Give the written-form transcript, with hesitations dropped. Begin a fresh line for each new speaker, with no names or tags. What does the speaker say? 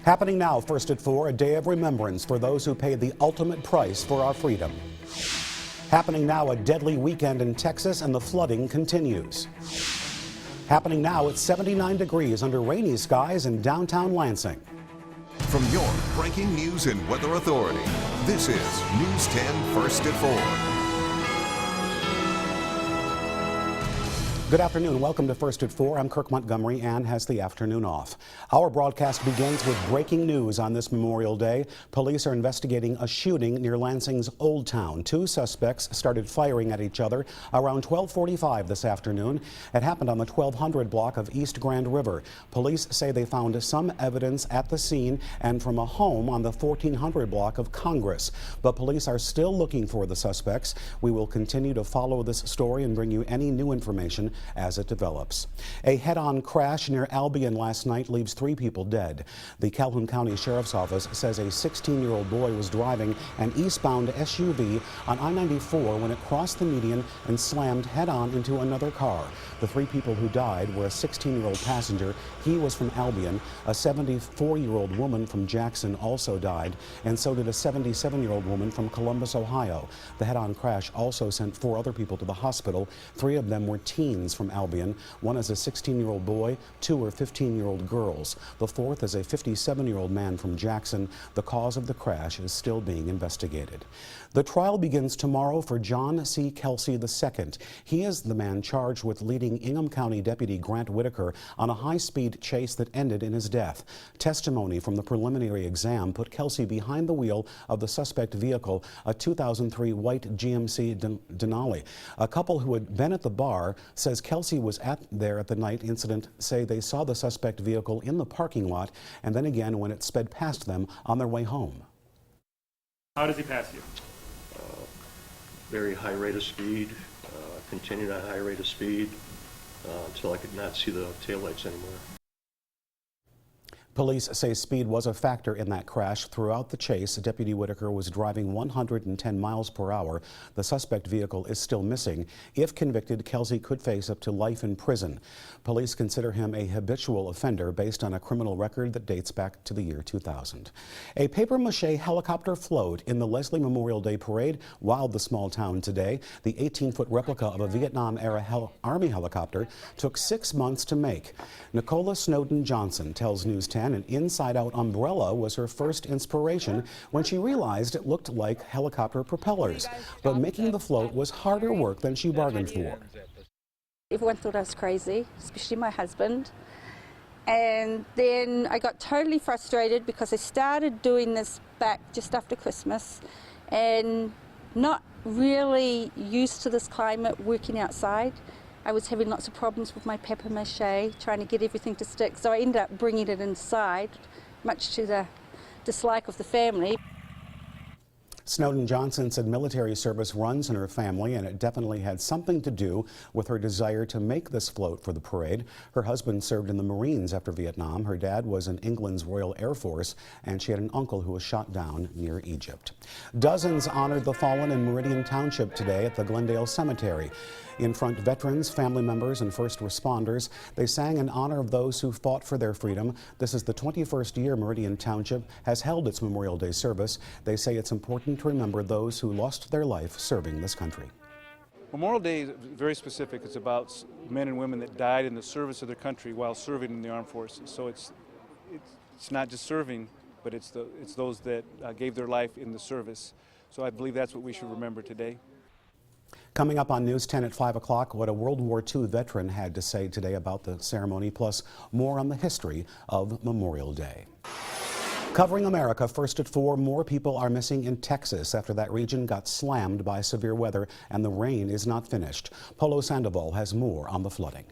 Happening now, first at 4, a day of remembrance for those who paid the ultimate price for our freedom. Happening now, a deadly weekend in Texas, and the flooding continues. Happening now, it's 79 degrees under rainy skies in downtown Lansing.
From your breaking news and weather authority, this is News 10 First at 4.
Good afternoon. Welcome to First at 4. I'm Kirk Montgomery. Ann has the afternoon off. Our broadcast begins with breaking news on this Memorial Day. Police are investigating a shooting near Lansing's Old Town. Two suspects started firing at each other around 12:45 this afternoon. It happened on the 1200 block of East Grand River. Police say they found some evidence at the scene and from a home on the 1400 block of Congress. But police are still looking for the suspects. We will continue to follow this story and bring you any new information as it develops. A head-on crash near Albion last night leaves 3 people dead. The Calhoun County Sheriff's Office says a 16-year-old boy was driving an eastbound SUV on I-94 when it crossed the median and slammed head-on into another car. The 3 people who died were a 16-year-old passenger. He was from Albion. A 74-year-old woman from Jackson also died, and so did a 77-year-old woman from Columbus, Ohio. The head-on crash also sent 4 other people to the hospital. 3 of them were teens from Albion. One is a 16-year-old boy, 2 are 15-year-old girls. The 4th is a 57-year-old man from Jackson. The cause of the crash is still being investigated. The trial begins tomorrow for John C. Kelsey II. He is the man charged with leading Ingham County Deputy Grant Whitaker on a high-speed chase that ended in his death. Testimony from the preliminary exam put Kelsey behind the wheel of the suspect vehicle, a 2003 white GMC Denali. A couple who had been at the bar says Kelsey was there at the night incident, say they saw the suspect vehicle in the parking lot and then again when it sped past them on their way home.
How does he pass you?
Very high rate of speed, continued at a high rate of speed until I could not see the taillights anymore.
Police say speed was a factor in that crash. Throughout the chase, Deputy Whitaker was driving 110 miles per hour. The suspect vehicle is still missing. If convicted, Kelsey could face up to life in prison. Police consider him a habitual offender based on a criminal record that dates back to the year 2000. A papier-mâché helicopter float in the Leslie Memorial Day Parade wowed the small town today. The 18-foot replica of a Vietnam-era Army helicopter took 6 months to make. Nicola Snowden Johnson tells News 10 an inside-out umbrella was her first inspiration when she realized it looked like helicopter propellers. But making the float was harder work than she bargained for.
Everyone thought I was crazy, especially my husband. And then I got totally frustrated because I started doing this back just after Christmas and not really used to this climate working outside. I was having lots of problems with my papier-mâché, trying to get everything to stick, so I ended up bringing it inside, much to the dislike of the family.
Snowden Johnson said military service runs in her family, and it definitely had something to do with her desire to make this float for the parade. Her husband served in the Marines after Vietnam. Her dad was in England's Royal Air Force, and she had an uncle who was shot down near Egypt. Dozens honored the fallen in Meridian Township today at the Glendale Cemetery. In front, veterans, family members, and first responders. They sang in honor of those who fought for their freedom. This is the 21st year Meridian Township has held its Memorial Day service. They say it's important to remember those who lost their life serving this country.
Memorial Day is very specific. It's about men and women that died in the service of their country while serving in the armed forces. So it's not just serving, but it's those that gave their life in the service. So I believe that's what we should remember today.
Coming up on News 10 at 5 o'clock, what a World War II veteran had to say today about the ceremony, plus more on the history of Memorial Day. Covering America, first at 4, more people are missing in Texas after that region got slammed by severe weather, and the rain is not finished. Polo Sandoval has more on the flooding.